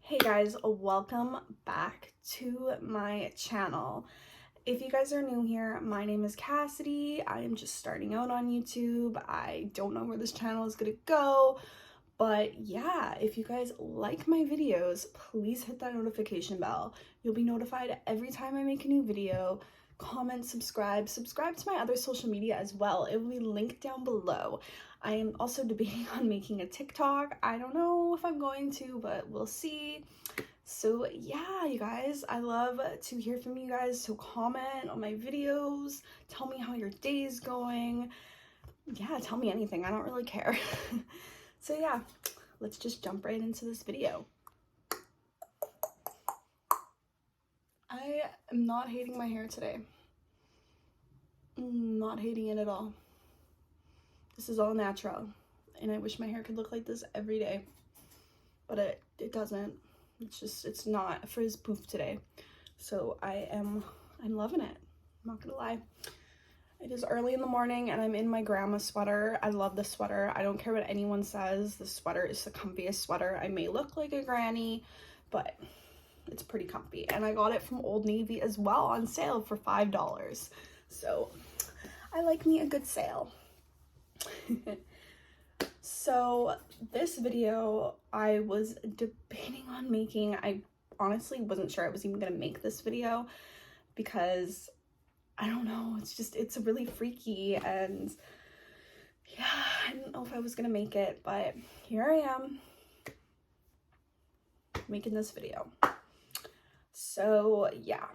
Hey guys, welcome back to my channel. If you guys are new here, my name is Cassidy. I am just starting out on YouTube. I don't know where this channel is gonna go, but yeah, if you guys like my videos, please hit that notification bell. You'll be notified every time I make a new video. Comment, subscribe to my other social media as well. It will be linked down below. I am also debating on making a TikTok. I don't know if I'm going to, but we'll see. So yeah, you guys, I love to hear from you guys. So comment on my videos, tell me how your day's going. Yeah, tell me anything. I don't really care. So yeah, let's just jump right into this video. I am not hating my hair today. Not hating it at all. This is all natural, and I wish my hair could look like this every day, but it doesn't. It's not frizz poof today. So I'm loving it. I'm not gonna lie. It is early in the morning and I'm in my grandma's sweater. I love this sweater. I don't care what anyone says. This sweater is the comfiest sweater. I may look like a granny, but it's pretty comfy. And I got it from Old Navy as well on sale for $5. So I like me a good sale. So this video I was debating on making. I honestly wasn't sure I was even gonna make this video because I don't know, it's really freaky, and yeah, I didn't know if I was gonna make it, but here I am making this video. So yeah,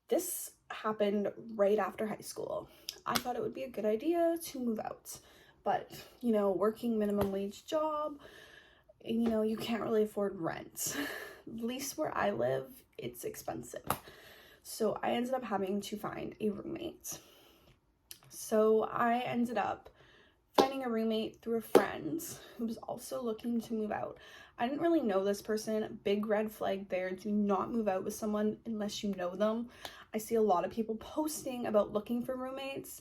this happened right after high school. I thought it would be a good idea to move out, but you know, working minimum wage job, you know, you can't really afford rent. At least where I live, it's expensive. So I ended up having to find a roommate. So I ended up finding a roommate through a friend who was also looking to move out. I didn't really know this person. Big red flag there. Do not move out with someone unless you know them. I see a lot of people posting about looking for roommates.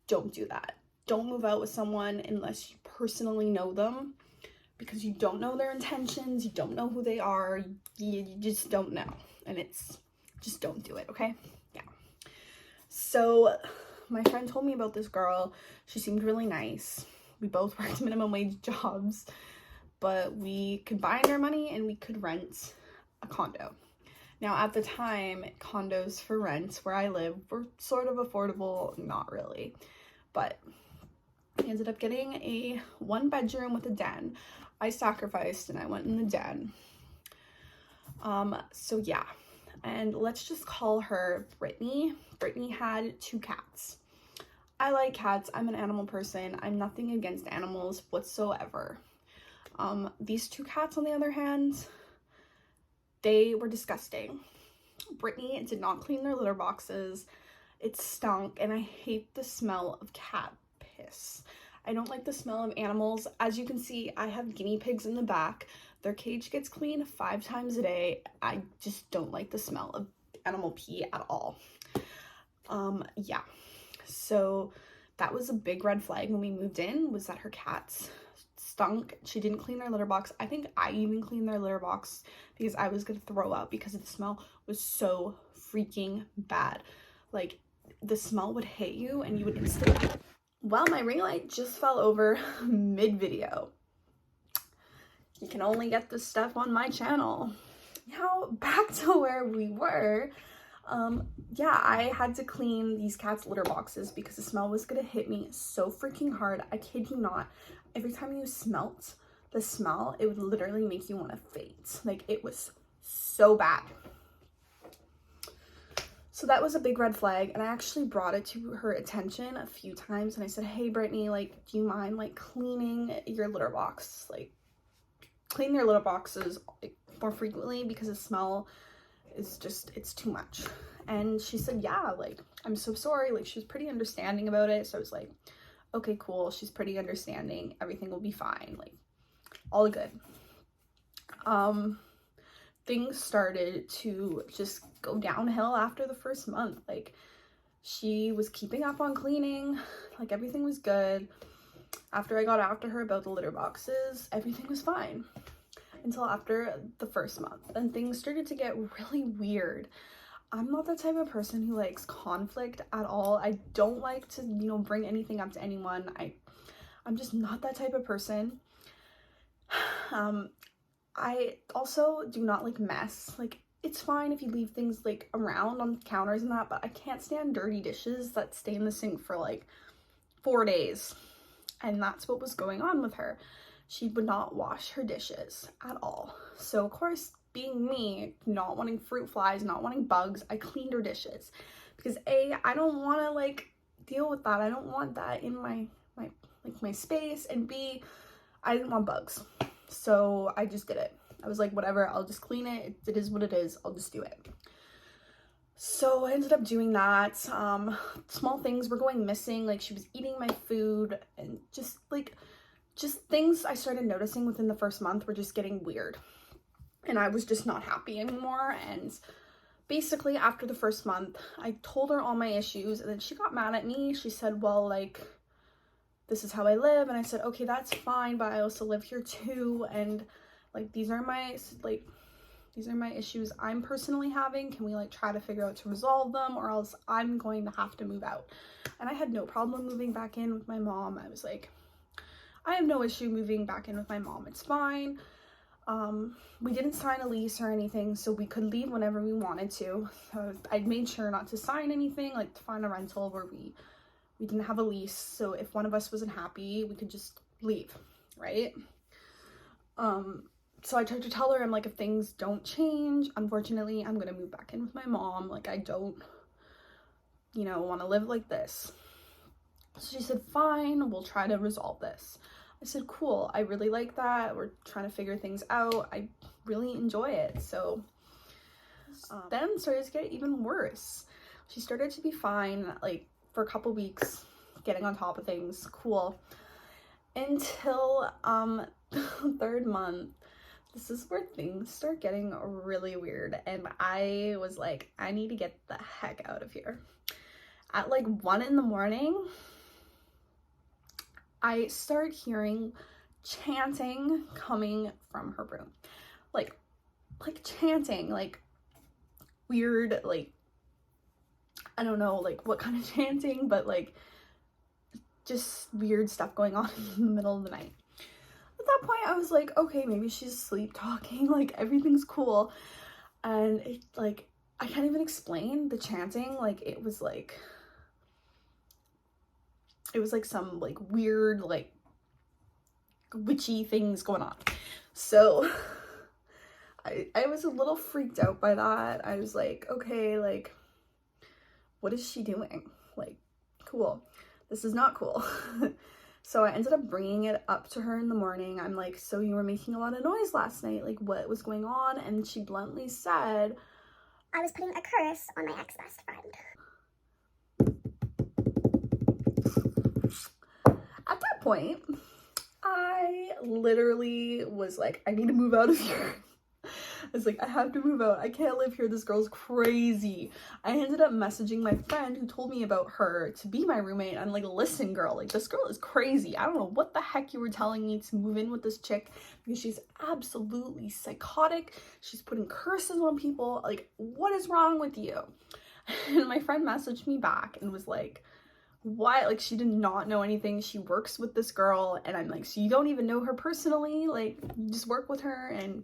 Don't do that. Don't move out with someone unless you personally know them, because you don't know their intentions. You don't know who they are. You just don't know. And just don't do it, okay? Yeah. So my friend told me about this girl. She seemed really nice. We both worked minimum wage jobs, but we combined our money and we could rent a condo. Now at the time, condos for rent where I live were sort of affordable, not really, but I ended up getting a 1-bedroom with a den. I sacrificed and I went in the den. So yeah, and let's just call her Brittany. Brittany had 2 cats. I like cats. I'm an animal person. I'm nothing against animals whatsoever. These 2 cats, on the other hand, they were disgusting. Brittany did not clean their litter boxes. It stunk, and I hate the smell of cat piss. I don't like the smell of animals. As you can see, I have guinea pigs in the back. Their cage gets cleaned 5 times a day. I just don't like the smell of animal pee at all. Yeah. So that was a big red flag when we moved in, was that her cats stunk. She didn't clean their litter box. I think I even cleaned their litter box because I was gonna throw up because the smell was so freaking bad. Like, the smell would hit you and you would instantly... Well, my ring light just fell over mid-video. You can only get this stuff on my channel. Now, back to where we were. Yeah, I had to clean these cats' litter boxes because the smell was gonna hit me so freaking hard. I kid you not. Every time you smelt the smell, it would literally make you want to faint. Like, it was so bad. So that was a big red flag, and I actually brought it to her attention a few times, and I said, hey Brittany, like, do you mind like cleaning your litter box? Like, clean your litter boxes like more frequently because the smell is just, it's too much. And she said, yeah, like, I'm so sorry. Like, she was pretty understanding about it. So I was like, okay, cool, she's pretty understanding, everything will be fine, like, all good. Things started to just go downhill after the first month. Like, she was keeping up on cleaning, like, everything was good. After I got after her about the litter boxes, everything was fine. until after the first month. And things started to get really weird. I'm not the type of person who likes conflict at all. I don't like to, you know, bring anything up to anyone. I'm just not that type of person. I also do not like mess. Like, it's fine if you leave things like around on counters and that, but I can't stand dirty dishes that stay in the sink for like 4 days. And that's what was going on with her. She would not wash her dishes at all. So of course, being me, not wanting fruit flies, not wanting bugs, I cleaned her dishes because A, I don't want to like deal with that. I don't want that in my space, and B, I didn't want bugs. So I just did it. I was like, whatever, I'll just clean it. It is what it is. I'll just do it. So I ended up doing that. Small things were going missing. Like, she was eating my food, and just things I started noticing within the first month were just getting weird. And I was just not happy anymore. And basically after the first month, I told her all my issues, and then she got mad at me. She said, well, like, this is how I live. And I said, okay, that's fine, but I also live here too. And like, these are my issues I'm personally having. Can we like try to figure out to resolve them, or else I'm going to have to move out? And I had no problem moving back in with my mom. I was like, I have no issue moving back in with my mom. It's fine. We didn't sign a lease or anything, so we could leave whenever we wanted to. So I made sure not to sign anything, like to find a rental where we didn't have a lease. So if one of us wasn't happy, we could just leave, right? So I tried to tell her, I'm like, if things don't change, unfortunately, I'm gonna move back in with my mom. Like, I don't, you know, want to live like this. So she said, fine, we'll try to resolve this. I said, cool, I really like that. We're trying to figure things out. I really enjoy it. So then it started to get even worse. She started to be fine, like, for a couple weeks, getting on top of things, cool. Until third month, this is where things start getting really weird, and I was like, I need to get the heck out of here. At like 1 a.m, I start hearing chanting coming from her room, like chanting, like weird, like, I don't know, like what kind of chanting, but like just weird stuff going on in the middle of the night. At that point, I was like, okay, maybe she's sleep talking, like everything's cool. And it, like, I can't even explain the chanting. Like, it was like some like weird, like witchy things going on. So I was a little freaked out by that. I was like, okay, like, what is she doing? Like, cool. This is not cool. So I ended up bringing it up to her in the morning. I'm like, so you were making a lot of noise last night. Like, what was going on? And she bluntly said, I was putting a curse on my ex-best friend. At that point, I literally was like, I need to move out of here. I was like, I have to move out. I can't live here. This girl's crazy. I ended up messaging my friend who told me about her to be my roommate. I'm like, listen, girl, like, this girl is crazy. I don't know what the heck you were telling me to move in with this chick, because she's absolutely psychotic. She's putting curses on people. Like, what is wrong with you? And my friend messaged me back and was like, what? Like, she did not know anything. She works with this girl. And I'm like, so you don't even know her personally? Like, you just work with her, and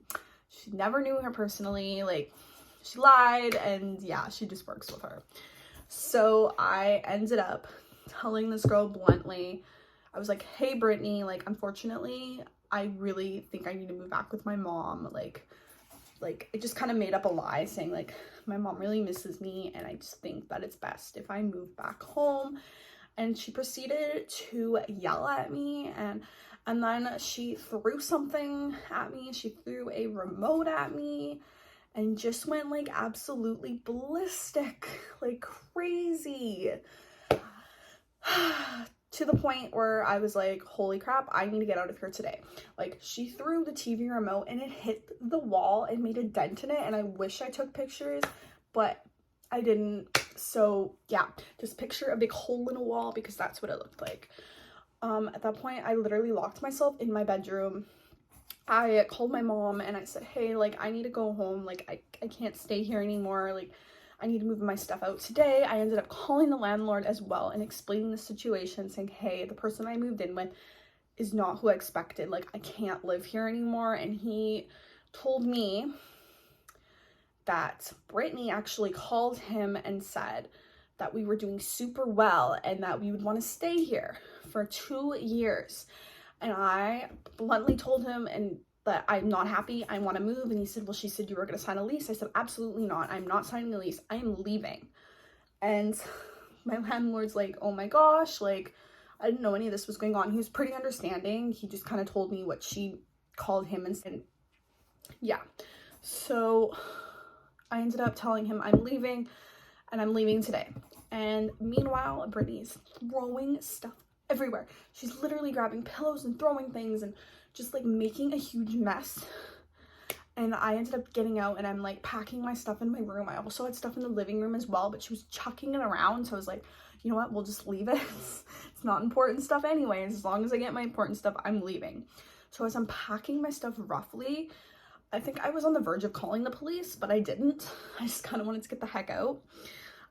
she never knew her personally. Like, she lied, and yeah, she just works with her. So I ended up telling this girl bluntly, I was like, hey, Brittany, like, unfortunately, I really think I need to move back with my mom. Like I just kind of made up a lie saying, like, my mom really misses me, and I just think that it's best if I move back home. And she proceeded to yell at me, and then she threw something at me. She threw a remote at me and just went like absolutely ballistic, like crazy. To the point where I was like, holy crap, I need to get out of here today. Like, she threw the TV remote and it hit the wall and made a dent in it. And I wish I took pictures, but I didn't. So yeah, just picture a big hole in a wall, because that's what it looked like. At that point, I literally locked myself in my bedroom. I called my mom and I said, hey, like, I need to go home. Like, I can't stay here anymore. Like, I need to move my stuff out today. I ended up calling the landlord as well and explaining the situation, saying, hey, the person I moved in with is not who I expected. Like, I can't live here anymore. And he told me that Brittany actually called him and said that we were doing super well and that we would want to stay here for 2 years. And I bluntly told him that I'm not happy, I want to move. And he said, well, she said you were going to sign a lease. I said, absolutely not. I'm not signing a lease. I am leaving. And my landlord's like, oh my gosh, like, I didn't know any of this was going on. He was pretty understanding. He just kind of told me what she called him and said, yeah. So I ended up telling him I'm leaving, and I'm leaving today. And meanwhile, Brittany's throwing stuff everywhere. She's literally grabbing pillows and throwing things and just like making a huge mess. And I ended up getting out and I'm like packing my stuff in my room. I also had stuff in the living room as well, but she was chucking it around. So I was like, you know what, we'll just leave it. It's not important stuff anyways. As long as I get my important stuff, I'm leaving. So as I'm packing my stuff roughly, I think I was on the verge of calling the police, but I didn't. I just kind of wanted to get the heck out.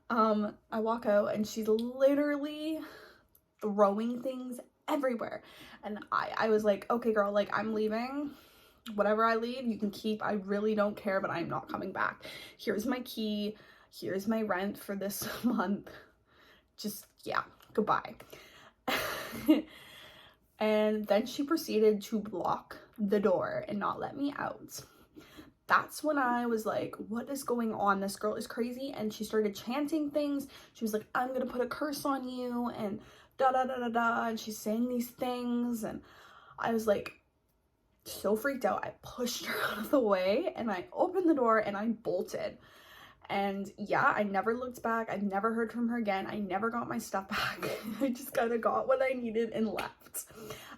I walk out and she's literally throwing things everywhere. And I was like, okay, girl, like, I'm leaving. Whatever I leave, you can keep. I really don't care, but I'm not coming back. Here's my key. Here's my rent for this month. Just, yeah, goodbye. And then she proceeded to block the door and not let me out. That's when I was like, what is going on? This girl is crazy. And she started chanting things. She was like, I'm gonna put a curse on you, and da da da da da. And she's saying these things. And I was like, so freaked out. I pushed her out of the way and I opened the door and I bolted. And yeah, I never looked back. I've never heard from her again. I never got my stuff back. I just kind of got what I needed and left.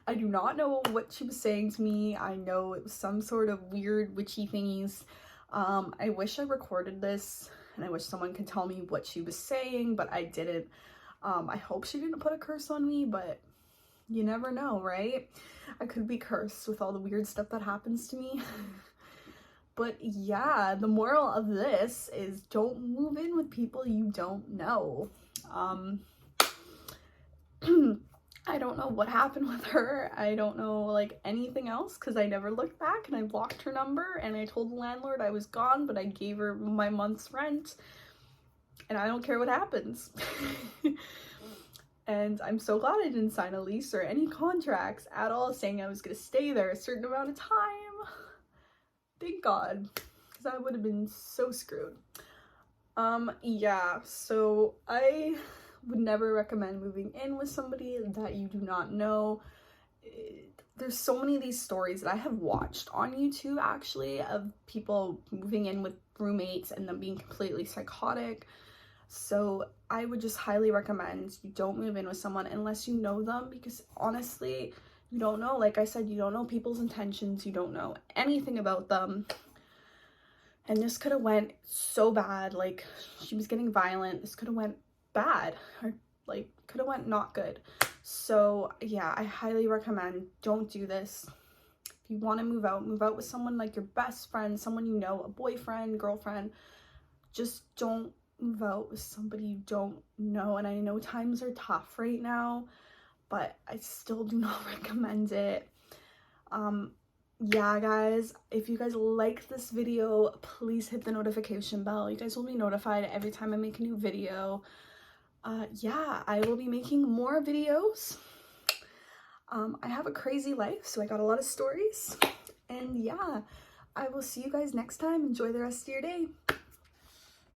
I do not know what she was saying to me. I know it was some sort of weird witchy thingies. I wish I recorded this and I wish someone could tell me what she was saying, but I didn't. I hope she didn't put a curse on me, but you never know, right? I could be cursed with all the weird stuff that happens to me. But yeah, the moral of this is don't move in with people you don't know. I don't know what happened with her. I don't know like anything else because I never looked back, and I blocked her number and I told the landlord I was gone, but I gave her my month's rent and I don't care what happens. And I'm so glad I didn't sign a lease or any contracts at all saying I was going to stay there a certain amount of time. Thank God, because I would have been so screwed. Yeah, so I would never recommend moving in with somebody that you do not know. There's so many of these stories that I have watched on YouTube, actually, of people moving in with roommates and them being completely psychotic. So I would just highly recommend you don't move in with someone unless you know them, because honestly, you don't know. Like I said, you don't know people's intentions. You don't know anything about them. And this could have went so bad. Like, she was getting violent. This could have went bad, or like could have went not good. So yeah, I highly recommend don't do this. If you want to move out with someone like your best friend, someone you know, a boyfriend, girlfriend. Just don't move out with somebody you don't know. And I know times are tough right now, but I still do not recommend it. Yeah, guys, if you guys like this video, please hit the notification bell. You guys will be notified every time I make a new video. Yeah, I will be making more videos. I have a crazy life, so I got a lot of stories. And yeah, I will see you guys next time. Enjoy the rest of your day.